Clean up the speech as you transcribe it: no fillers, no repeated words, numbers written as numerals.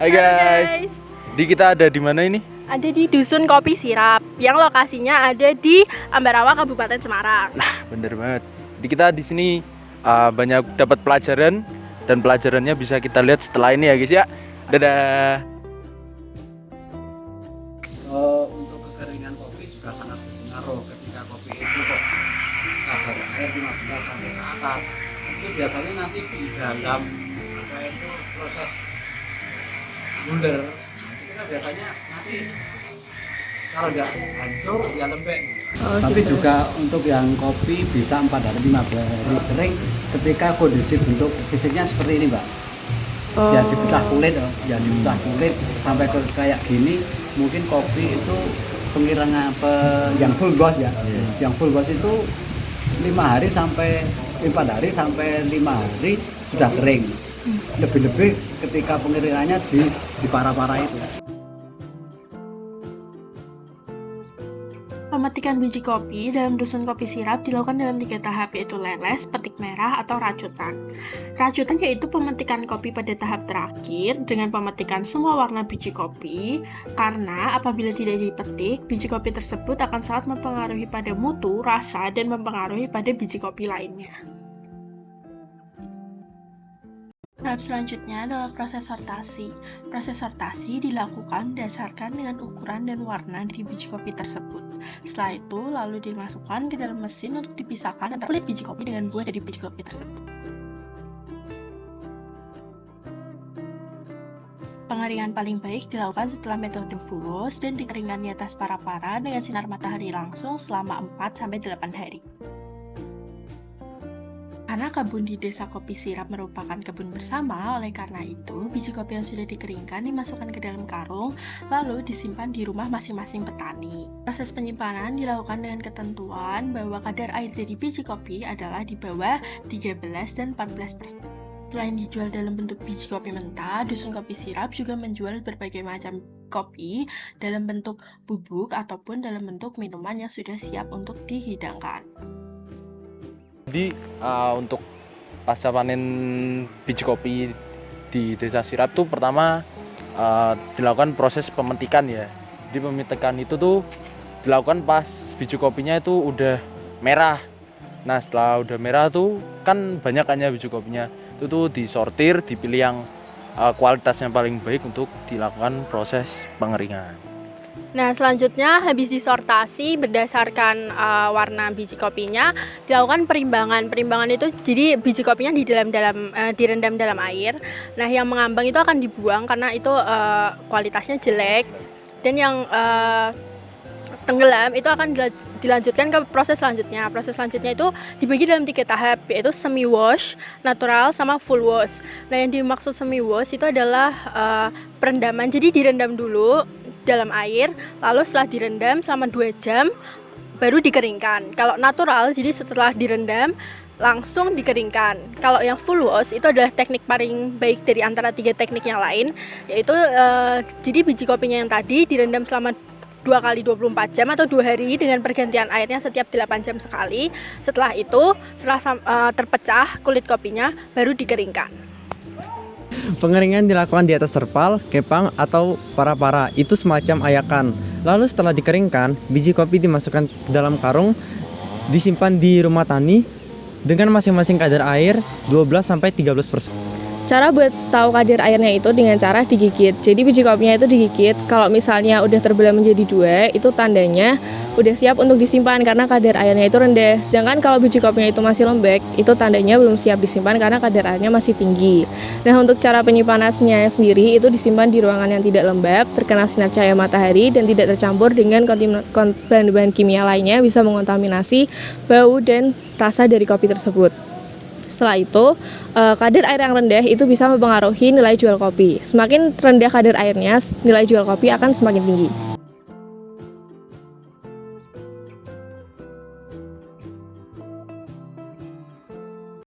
Hai guys. Di kita ada di mana ini? Ada di Dusun Kopi Sirap yang lokasinya ada di Ambarawa, Kabupaten Semarang. Nah, bener banget. Di kita di sini banyak dapat pelajaran dan pelajarannya bisa kita lihat setelah ini ya guys ya. Dadah. Untuk kekeringan kopi juga sangat berpengaruh ketika kopi itu kok kadar air 15 sampai ke atas. Itu biasanya nanti di dalam proses bunder itu kan biasanya nanti kalau nggak hancur ya lembek. Tapi gitu. juga untuk yang kopi bisa 4 hari 15 hari kering ketika kondisi bentuk fisiknya seperti ini Mbak. Ya dipecah kulit, sampai ke kayak gini. Mungkin kopi itu pengirangan yang full ghost ya. Yang full ghost itu 4 hari sampai 5 hari sudah kering. Lebih-lebih ketika pengiringannya di para-para itu. Pemetikan biji kopi dalam Dusun Kopi Sirap dilakukan dalam 3 tahap, yaitu leles, petik merah, atau racutan. Racutan yaitu pemetikan kopi pada tahap terakhir dengan pemetikan semua warna biji kopi, karena apabila tidak dipetik, biji kopi tersebut akan sangat mempengaruhi pada mutu, rasa, dan mempengaruhi pada biji kopi lainnya. Tahap selanjutnya adalah proses sortasi. Proses sortasi dilakukan berdasarkan dengan ukuran dan warna dari biji kopi tersebut. Setelah itu, lalu dimasukkan ke dalam mesin untuk dipisahkan antara kulit biji kopi dengan buah dari biji kopi tersebut. Pengeringan paling baik dilakukan setelah metode full wash dan dikeringkan di atas para-para dengan sinar matahari langsung selama 4-8 hari. Karena kebun di Desa Kopi Sirap merupakan kebun bersama, oleh karena itu, biji kopi yang sudah dikeringkan dimasukkan ke dalam karung, lalu disimpan di rumah masing-masing petani. Proses penyimpanan dilakukan dengan ketentuan bahwa kadar air dari biji kopi adalah di bawah 13 dan 14%. Selain dijual dalam bentuk biji kopi mentah, Dusun Kopi Sirap juga menjual berbagai macam kopi dalam bentuk bubuk ataupun dalam bentuk minuman yang sudah siap untuk dihidangkan. Jadi untuk pasca panen biji kopi di Desa Sirap tuh pertama dilakukan proses pemetikan ya. Jadi pemetikan itu tuh dilakukan pas biji kopinya itu udah merah. Nah setelah udah merah tuh kan banyak kan ya biji kopinya. Itu tuh disortir, dipilih yang kualitasnya paling baik untuk dilakukan proses pengeringan. Nah, selanjutnya habis disortasi berdasarkan warna biji kopinya, dilakukan perimbangan. Perimbangan itu jadi biji kopinya direndam dalam air. Nah, yang mengambang itu akan dibuang karena itu kualitasnya jelek. Dan yang tenggelam itu akan dilanjutkan ke proses selanjutnya. Proses selanjutnya itu dibagi dalam 3 tahap, yaitu semi wash, natural, sama full wash. Nah, yang dimaksud semi wash itu adalah perendaman. Jadi direndam dulu dalam air, lalu setelah direndam selama 2 jam baru dikeringkan. Kalau natural, jadi setelah direndam langsung dikeringkan. Kalau yang full wash itu adalah teknik paling baik dari antara 3 teknik yang lain, yaitu jadi biji kopinya yang tadi direndam selama 2 kali 24 jam atau 2 hari dengan pergantian airnya setiap 8 jam sekali. Setelah itu, setelah terpecah kulit kopinya baru dikeringkan. Pengeringan dilakukan di atas terpal, kepang, atau para-para. Itu semacam ayakan. Lalu setelah dikeringkan, biji kopi dimasukkan ke dalam karung, disimpan di rumah tani dengan masing-masing kadar air 12-13%. Cara buat tahu kadar airnya itu dengan cara digigit. Jadi biji kopinya itu digigit. Kalau misalnya udah terbelah menjadi 2, itu tandanya udah siap untuk disimpan karena kadar airnya itu rendah. Sedangkan kalau biji kopinya itu masih lembek, itu tandanya belum siap disimpan karena kadar airnya masih tinggi. Nah, untuk cara penyimpanannya sendiri itu disimpan di ruangan yang tidak lembab, terkena sinar cahaya matahari, dan tidak tercampur dengan bahan-bahan kimia lainnya bisa mengontaminasi bau dan rasa dari kopi tersebut. Setelah itu, kadar air yang rendah itu bisa mempengaruhi nilai jual kopi. Semakin rendah kadar airnya, nilai jual kopi akan semakin tinggi.